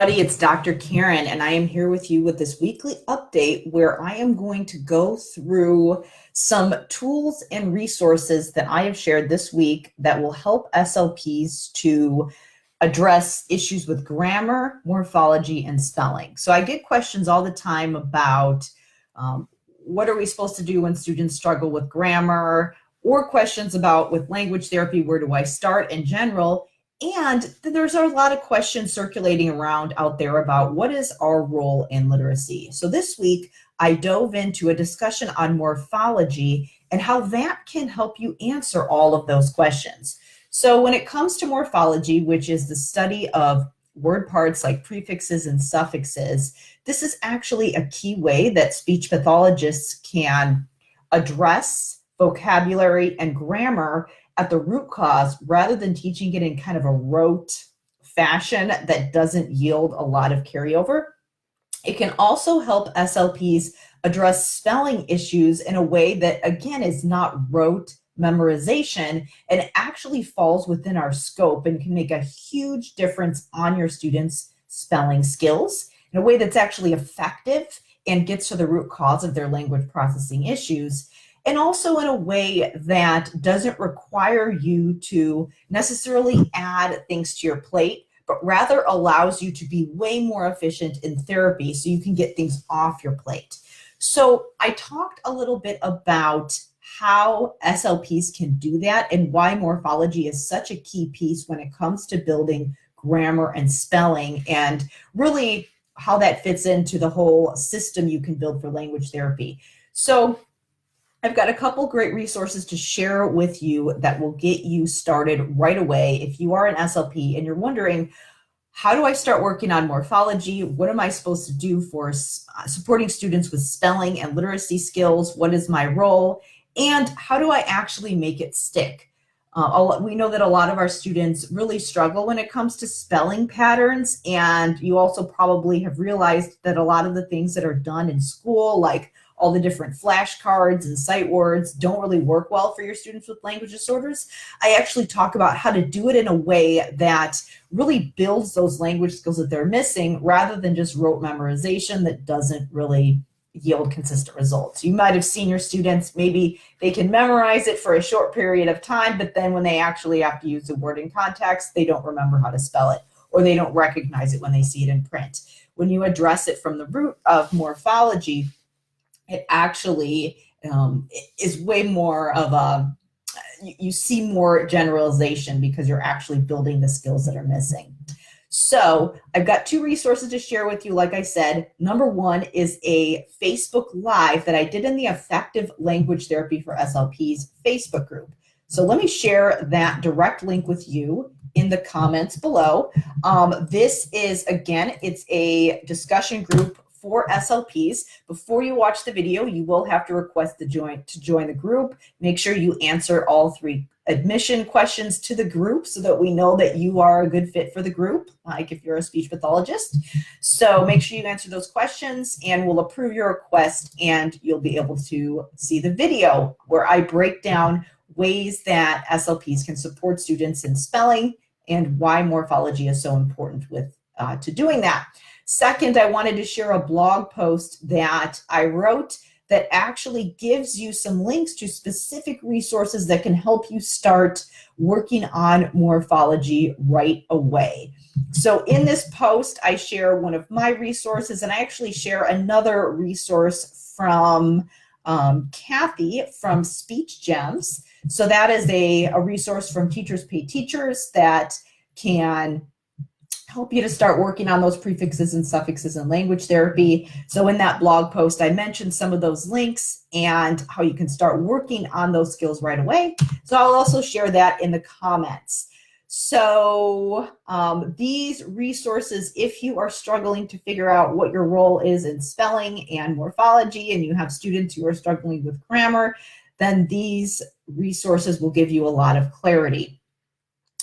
It's Dr. Karen, and I am here with you with this weekly update where I am going to go through some tools and resources that I have shared this week that will help SLPs to address issues with grammar, morphology, and spelling. So I get questions all the time about what are we supposed to do when students struggle with grammar, or questions about with language therapy, where do I start in general? And there's a lot of questions circulating around out there about what is our role in literacy. So this week, I dove into a discussion on morphology and how that can help you answer all of those questions. So when it comes to morphology, which is the study of word parts like prefixes and suffixes, this is actually a key way that speech pathologists can address vocabulary and grammar at the root cause rather than teaching it in kind of a rote fashion that doesn't yield a lot of carryover. It can also help SLPs address spelling issues in a way that, again, is not rote memorization and actually falls within our scope and can make a huge difference on your students' spelling skills in a way that's actually effective and gets to the root cause of their language processing issues, and also in a way that doesn't require you to necessarily add things to your plate, but rather allows you to be way more efficient in therapy so you can get things off your plate. So I talked a little bit about how SLPs can do that and why morphology is such a key piece when it comes to building grammar and spelling, and really how that fits into the whole system you can build for language therapy. So I've got a couple great resources to share with you that will get you started right away. If you are an SLP and you're wondering, how do I start working on morphology? What am I supposed to do for supporting students with spelling and literacy skills? What is my role? And how do I actually make it stick? We know that a lot of our students really struggle when it comes to spelling patterns, and you also probably have realized that a lot of the things that are done in school, like all the different flashcards and sight words, don't really work well for your students with language disorders. I actually talk about how to do it in a way that really builds those language skills that they're missing, rather than just rote memorization that doesn't really yield consistent results. You might have seen your students, maybe they can memorize it for a short period of time, but then when they actually have to use the word in context, they don't remember how to spell it, or they don't recognize it when they see it in print. When you address it from the root of morphology, it actually is way more of a, you see more generalization because you're actually building the skills that are missing. So I've got two resources to share with you. Like I said, number one is a Facebook Live that I did in the Effective Language Therapy for SLPs Facebook group. So let me share that direct link with you in the comments below. This is, again, it's a discussion group for SLPs. Before you watch the video, you will have to request to join the group. Make sure you answer all 3 admission questions to the group so that we know that you are a good fit for the group, like if you're a speech pathologist. So make sure you answer those questions and we'll approve your request, and you'll be able to see the video where I break down ways that SLPs can support students in spelling and why morphology is so important to doing that. Second, I wanted to share a blog post that I wrote that actually gives you some links to specific resources that can help you start working on morphology right away. So in this post, I share one of my resources, and I actually share another resource from Kathy from Speech Gems. So that is a resource from Teachers Pay Teachers that can help you to start working on those prefixes and suffixes in language therapy. So in that blog post, I mentioned some of those links and how you can start working on those skills right away. So I'll also share that in the comments. So these resources, if you are struggling to figure out what your role is in spelling and morphology, and you have students who are struggling with grammar, then these resources will give you a lot of clarity.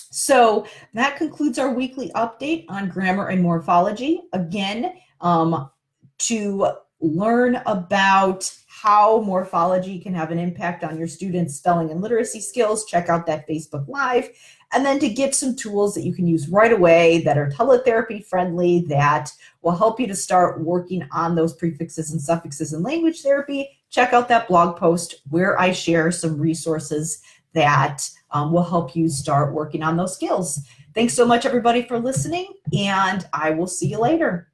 So that concludes our weekly update on grammar and morphology. Again, to learn about how morphology can have an impact on your students' spelling and literacy skills, check out that Facebook Live. And then to get some tools that you can use right away that are teletherapy friendly, that will help you to start working on those prefixes and suffixes in language therapy, check out that blog post where I share some resources that will help you start working on those skills. Thanks so much, everybody, for listening, and I will see you later.